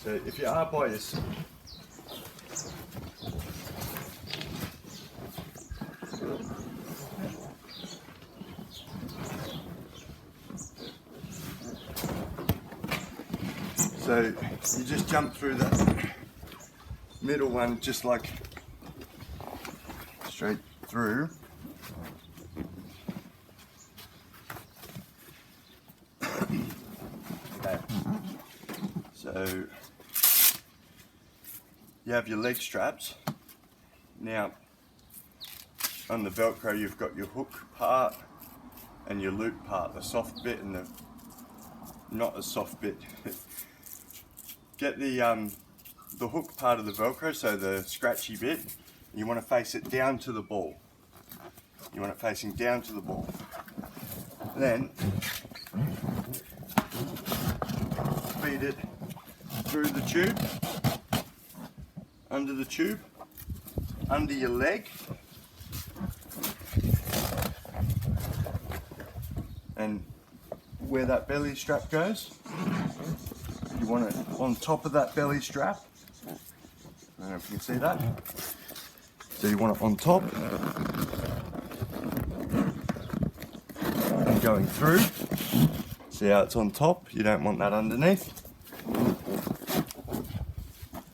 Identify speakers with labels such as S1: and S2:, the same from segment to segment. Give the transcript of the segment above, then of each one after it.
S1: So if you are by yourself, so you just jump through that middle one, just like straight through. Okay. So you have your leg straps. Now on the Velcro you've got your hook part and your loop part, the soft bit and the not as soft bit. Get the hook part of the Velcro, so the scratchy bit, you want to face it down to the ball. You want it facing down to the ball. Then feed it through the tube, under the tube, under your leg, and where that belly strap goes, you want it on top of that belly strap. I don't know if you can see that. So you want it on top and going through. See how it's on top? You don't want that underneath.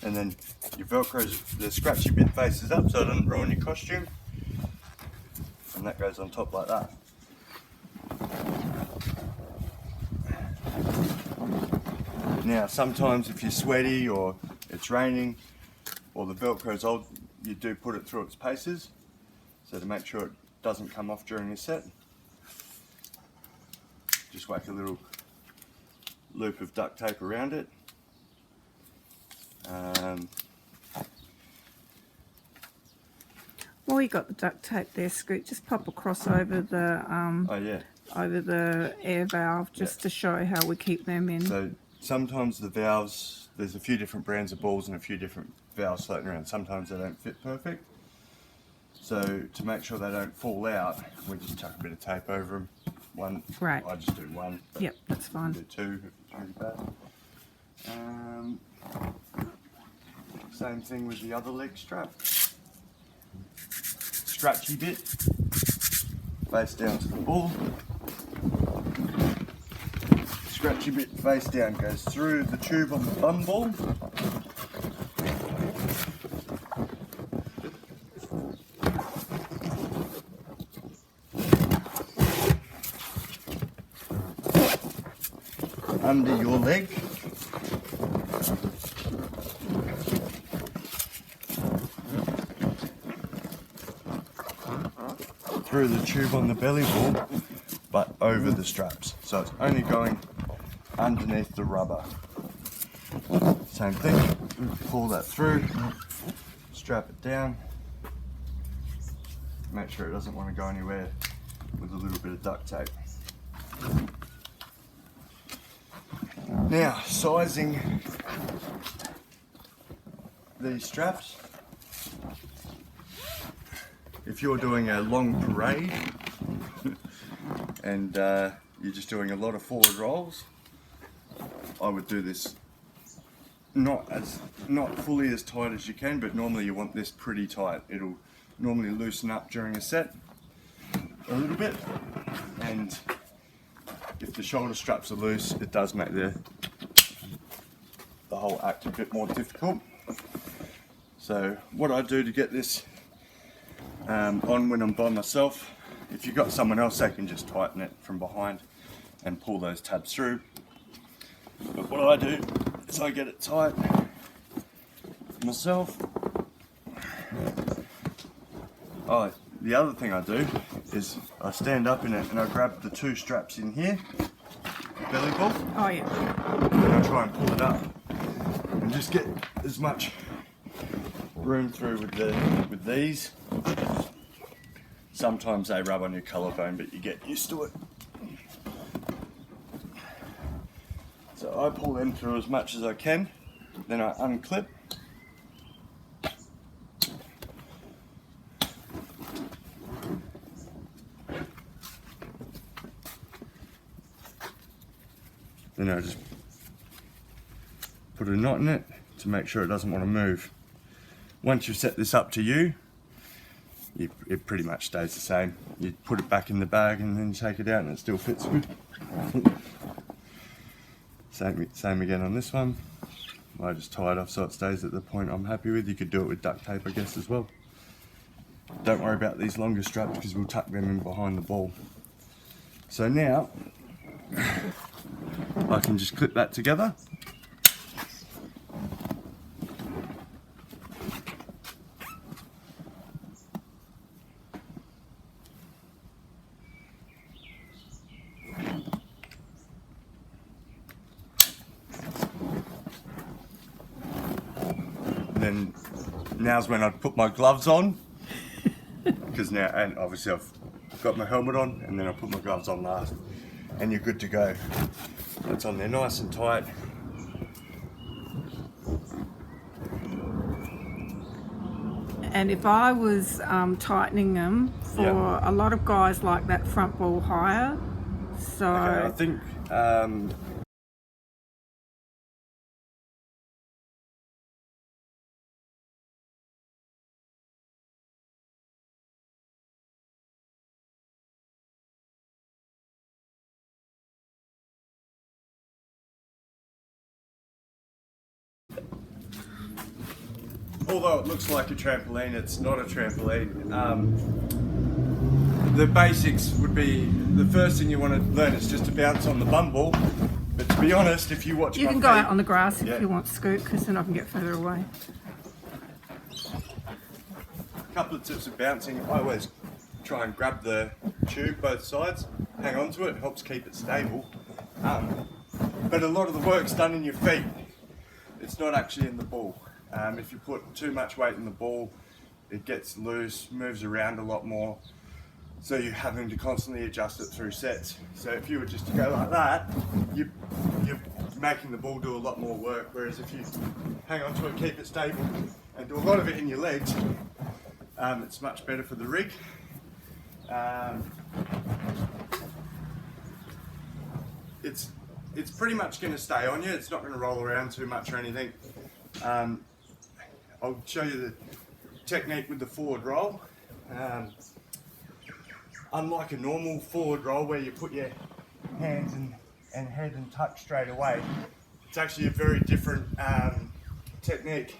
S1: And then your Velcro's, the scratchy bit faces up so it doesn't ruin your costume. And that goes on top like that. Now sometimes if you're sweaty or it's raining or the Velcro's old, you do put it through its paces, so to make sure it doesn't come off during a set. Just whack a little loop of duct tape around it.
S2: While you got the duct tape there, Scoot, just pop across over the
S1: Oh yeah.
S2: over the air valve just to show how we keep them in.
S1: So sometimes the valves, there's a few different brands of balls and a few different valves floating around. Sometimes they don't fit perfect. So to make sure they don't fall out, we just chuck a bit of tape over them. One,
S2: Right.
S1: I just do one. But
S2: Yep, that's fine.
S1: do two if it's really bad. Same thing with the other leg strap. Scratchy bit, face down to the ball. Scratchy bit face down goes through the tube on the bum ball. Under your leg. Through the tube on the belly ball, but over the straps. So it's only going underneath the rubber. Same thing, pull that through, strap it down, make sure it doesn't want to go anywhere with a little bit of duct tape. Now, sizing these straps. If you're doing a long parade and you're just doing a lot of forward rolls, I would do this not fully as tight as you can, but normally you want this pretty tight. It'll normally loosen up during a set a little bit, and if the shoulder straps are loose, it does make the whole act a bit more difficult. So what I do to get this on when I'm by myself, if you've got someone else, they can just tighten it from behind and pull those tabs through. But what I do is I get it tight myself. Oh, the other thing I do is I stand up in it and I grab the two straps in here, belly ball.
S2: Oh yeah.
S1: And I try and pull it up and just get as much room through with these. Sometimes they rub on your collarbone, but you get used to it. So I pull them through as much as I can, then I unclip. Then I just put a knot in it to make sure it doesn't want to move. Once you've set this up to you, it pretty much stays the same. You put it back in the bag and then you take it out and it still fits good. Same again on this one. I just tie it off so it stays at the point I'm happy with. You could do it with duct tape, I guess, as well. Don't worry about these longer straps because we'll tuck them in behind the ball. So now I can just clip that together. Then now's when I'd put my gloves on, because now, and obviously I've got my helmet on, and then I put my gloves on last, and you're good to go. It's on there nice and tight.
S2: And if I was tightening them, for
S1: Yep.
S2: a lot of guys like that front ball higher, so
S1: Okay, I think although it looks like a trampoline, it's not a trampoline. The basics would be, the first thing you want to learn is just to bounce on the bum ball. But to be honest, if you watch
S2: you
S1: my
S2: can go
S1: feet,
S2: out on the grass if
S1: Yeah.
S2: you want, Scoot, because then I can get further away.
S1: a couple of tips of bouncing. I always try and grab the tube both sides, hang on to it, helps keep it stable. But a lot of the work's done in your feet. It's not actually in the ball. If you put too much weight in the ball, it gets loose, moves around a lot more. So you're having to constantly adjust it through sets. So if you were just to go like that, you're making the ball do a lot more work. Whereas if you hang on to it, keep it stable, and do a lot of it in your legs, it's much better for the rig. It's pretty much going to stay on you. It's not going to roll around too much or anything. I'll show you the technique with the forward roll. Unlike a normal forward roll where you put your hands and head and tuck straight away, it's actually a very different technique.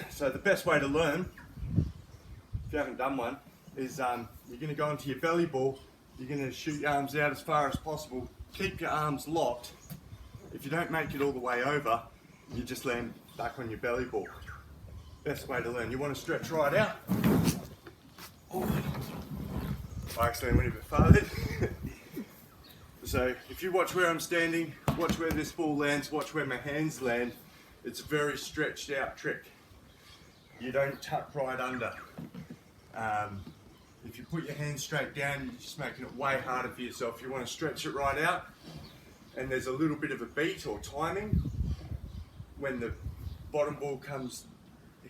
S1: So the best way to learn, if you haven't done one, is you're going to go into your belly ball, you're going to shoot your arms out as far as possible, keep your arms locked. If you don't make it all the way over, you just land back on your belly ball. Best way to learn. You want to stretch right out. Oh. I actually went a bit farther. So if you watch where I'm standing, watch where this ball lands, watch where my hands land, it's a very stretched out trick. You don't tuck right under. If you put your hands straight down, you're just making it way harder for yourself. You want to stretch it right out, and there's a little bit of a beat or timing. When the bottom ball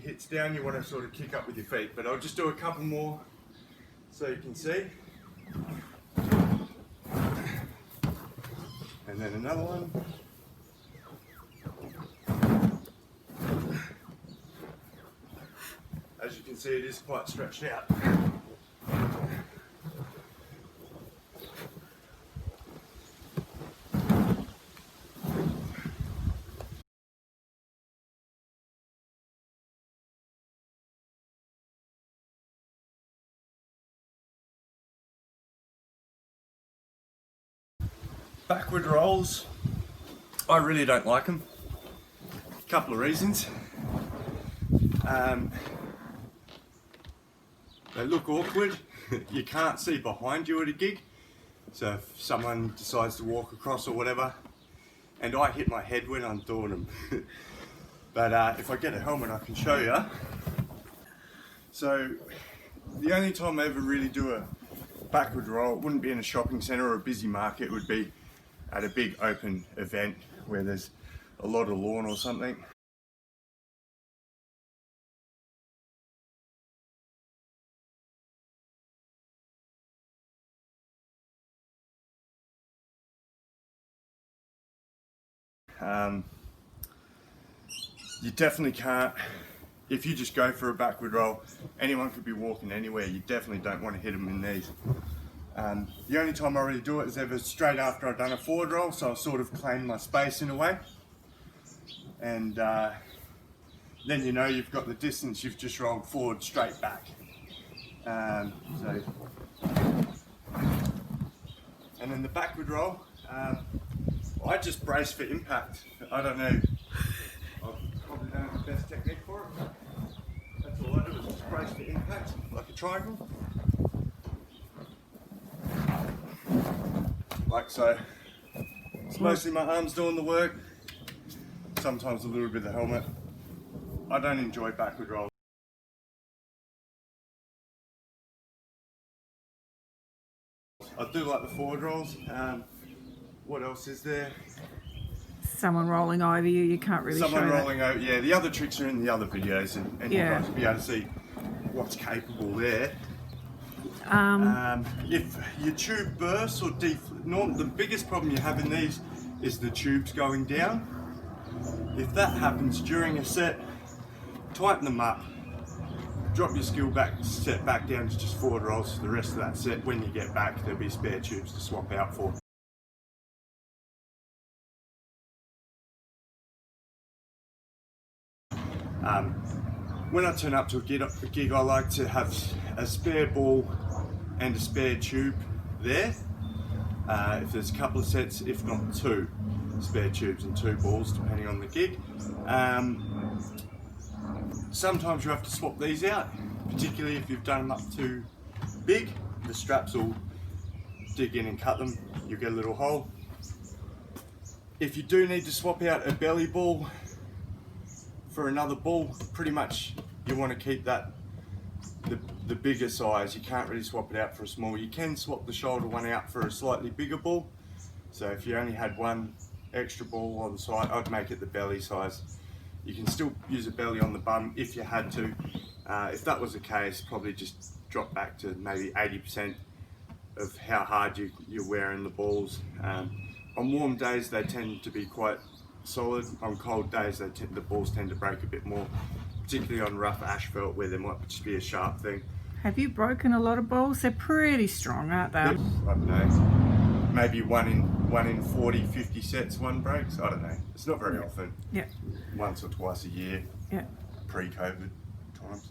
S1: hits down, you want to sort of kick up with your feet. But I'll just do a couple more so you can see. And then another one. As you can see, it is quite stretched out. Backward rolls, I really don't like them. A couple of reasons. They look awkward. You can't see behind you at a gig. So if someone decides to walk across or whatever, and I hit my head when I'm doing them. But if I get a helmet, I can show you. So the only time I ever really do a backward roll, it wouldn't be in a shopping centre or a busy market, it would be at a big open event where there's a lot of lawn or something. You definitely can't, if you just go for a backward roll, anyone could be walking anywhere. You definitely don't want to hit them in these. The only time I really do it is ever straight after I've done a forward roll, so I sort of claim my space in a way. And then you know you've got the distance, you've just rolled forward straight back. And then the backward roll, I just brace for impact. I don't know, I probably don't have the best technique for it. That's all I do, is just brace for impact, like a triangle. Like so. It's mostly my arms doing the work, sometimes a little bit of the helmet. I don't enjoy backward rolls. I do like the forward rolls. What else is there?
S2: Someone rolling over you, you can't really
S1: Someone
S2: show
S1: rolling over, yeah, the other tricks are in the other videos, and you
S2: Yeah.
S1: guys will be able to see what's capable there.
S2: that.
S1: If your tube bursts or the biggest problem you have in these is the tubes going down. If that happens during a set, tighten them up, drop your skill set back down to just forward rolls for the rest of that set. When you get back, there'll be spare tubes to swap out for. When I turn up to a gig, I like to have a spare ball and a spare tube there. If there's a couple of sets, if not two spare tubes and two balls, depending on the gig. Sometimes you have to swap these out, particularly if you've done them up too big. The straps will dig in and cut them, you'll get a little hole. If you do need to swap out a belly ball for another ball, pretty much you want to keep that the bigger size. You can't really swap it out for a small. You can swap the shoulder one out for a slightly bigger ball. So if you only had one extra ball on the side, I'd make it the belly size. You can still use a belly on the bum if you had to. If that was the case, probably just drop back to maybe 80% of how hard you're wearing the balls. On warm days, they tend to be quite solid. On cold days, the balls tend to break a bit more, particularly on rough asphalt where there might just be a sharp thing.
S2: Have you broken a lot of balls? They're pretty strong, aren't they?
S1: I don't know, maybe one in 40, 50 sets, one breaks. I don't know. It's not very often.
S2: Yeah.
S1: Once or twice a year,
S2: Yeah.
S1: pre-COVID times.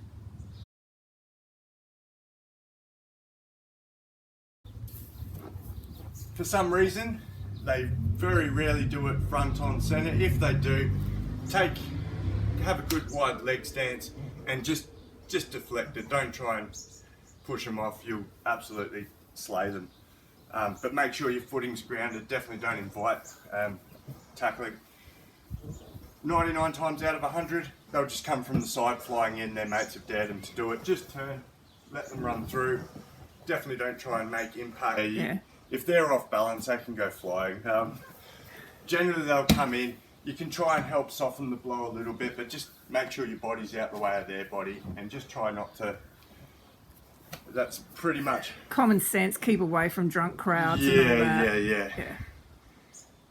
S1: For some reason, they very rarely do it front on center. If they do, have a good wide leg stance and just deflect it. Don't try and push them off. You'll absolutely slay them. But make sure your footing's grounded. Definitely don't invite tackling. 99 times out of 100, they'll just come from the side flying in. Their mates have dared them to do it. Just turn, let them run through. Definitely don't try and make impact.
S2: Yeah.
S1: If they're off balance, they can go flying. Generally, they'll come in. You can try and help soften the blow a little bit, but just make sure your body's out the way of their body, and just try not to. That's pretty much.
S2: Common sense, keep away from drunk crowds and all that.
S1: Yeah.
S2: Yeah.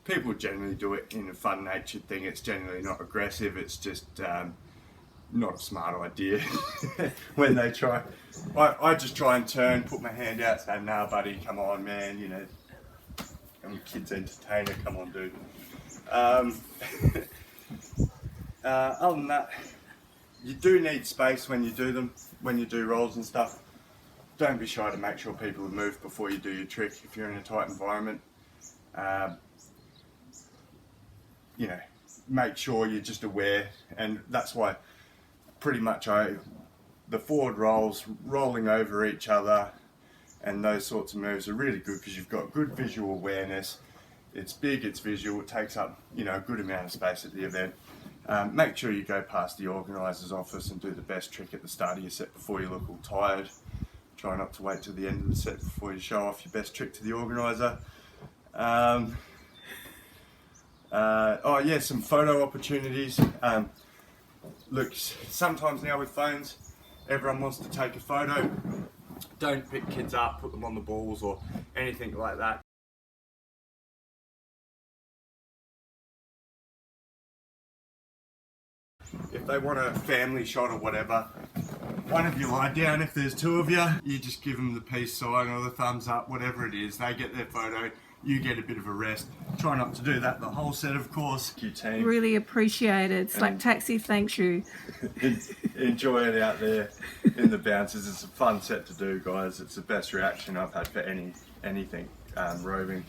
S1: People generally do it in a fun-natured thing. It's generally not aggressive. It's just not a smart idea when they try. I just try and turn, put my hand out, say, "Nah, buddy, come on, man. You know, I'm a kid's entertainer. Come on, dude." Other than that, you do need space when you do them, when you do rolls and stuff. Don't be shy to make sure people have moved before you do your trick if you're in a tight environment. You know, make sure you're just aware, and that's why pretty much the forward rolls, rolling over each other, and those sorts of moves are really good because you've got good visual awareness. It's big, it's visual, it takes up, you know, a good amount of space at the event. Make sure you go past the organiser's office and do the best trick at the start of your set before you look all tired. Try not to wait till the end of the set before you show off your best trick to the organiser. Some photo opportunities. Look, sometimes now with phones, everyone wants to take a photo. Don't pick kids up, put them on the balls or anything like that. if they want a family shot or whatever, one of you lie down. If there's two of you, you just give them the peace sign or the thumbs up, whatever it is. They get their photo, you get a bit of a rest. Try not to do that the whole set, of course. You team.
S2: Really appreciate it. Slack Taxi thanks you.
S1: Enjoy it out there in the bounces. It's a fun set to do, guys. It's the best reaction I've had for anything roving.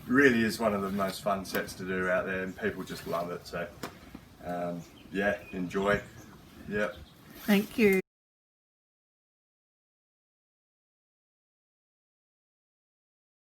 S1: Really is one of the most fun sets to do out there, and people just love it. So yeah, enjoy. Yep.
S2: Thank you.